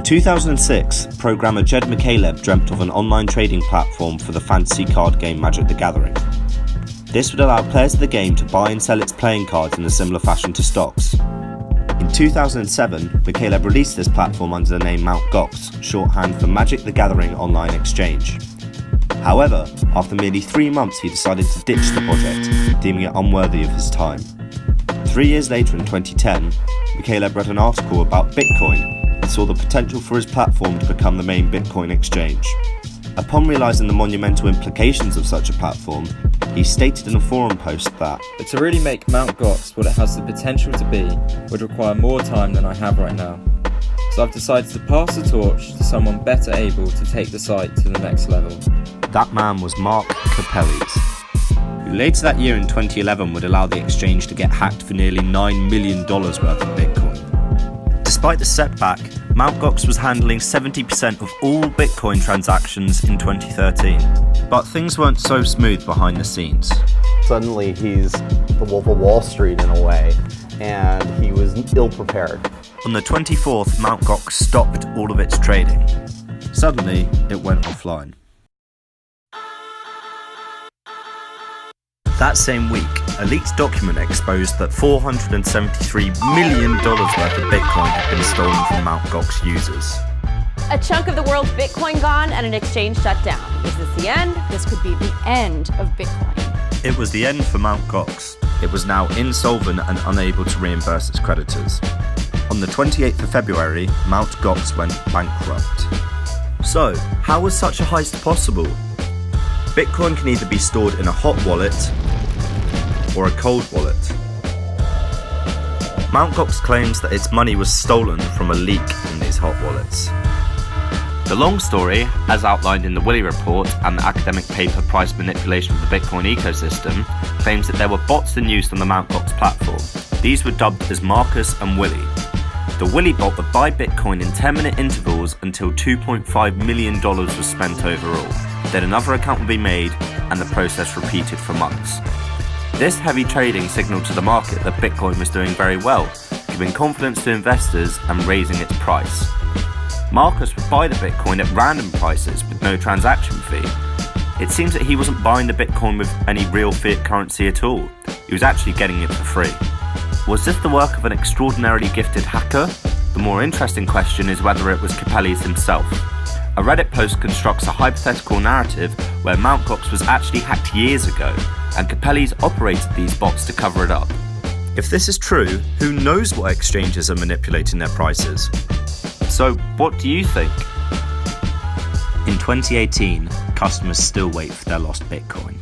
2006, programmer Jed McCaleb dreamt of an online trading platform for the fantasy card game Magic the Gathering. This would allow players of the game to buy and sell its playing cards in a similar fashion to stocks. In 2007, McCaleb released this platform under the name Mt. Gox, shorthand for Magic the Gathering Online Exchange. However, after merely 3 months he decided to ditch the project, deeming it unworthy of his time. 3 years later in 2010, McCaleb read an article about Bitcoin and saw the potential for his platform to become the main Bitcoin exchange. Upon realising the monumental implications of such a platform, he stated in a forum post that, "But to really make Mt. Gox what it has the potential to be would require more time than I have right now. So I've decided to pass the torch to someone better able to take the site to the next level." That man was Mark Capellis, who later that year in 2011 would allow the exchange to get hacked for nearly $9 million worth of Bitcoin. Despite the setback, Mt. Gox was handling 70% of all Bitcoin transactions in 2013. But things weren't so smooth behind the scenes. Suddenly he's the Wolf of Wall Street in a way, and he was ill-prepared. On the 24th, Mt. Gox stopped all of its trading. Suddenly, it went offline. That same week, a leaked document exposed that $473 million worth of Bitcoin had been stolen from Mt. Gox users. A chunk of the world's Bitcoin gone and an exchange shut down. Is this the end? This could be the end of Bitcoin. It was the end for Mt. Gox. It was now insolvent and unable to reimburse its creditors. On the 28th of February, Mt. Gox went bankrupt. So, how was such a heist possible? Bitcoin can either be stored in a hot wallet or a cold wallet. Mt. Gox claims that its money was stolen from a leak in these hot wallets. The long story, as outlined in the Willy Report and the academic paper Price Manipulation of the Bitcoin Ecosystem, claims that there were bots in use on the Mt. Gox platform. These were dubbed as Marcus and Willy. The Willy bot would buy Bitcoin in 10-minute intervals until $2.5 million was spent overall. Then another account would be made and the process repeated for months. This heavy trading signaled to the market that Bitcoin was doing very well, giving confidence to investors and raising its price. Marcus would buy the Bitcoin at random prices with no transaction fee. It seems that he wasn't buying the Bitcoin with any real fiat currency at all. He was actually getting it for free. Was this the work of an extraordinarily gifted hacker? The more interesting question is whether it was Capellis himself. A Reddit post constructs a hypothetical narrative where Mt. Gox was actually hacked years ago, and Capellis operated these bots to cover it up. If this is true, who knows what exchanges are manipulating their prices? So, what do you think? In 2018, customers still wait for their lost Bitcoin.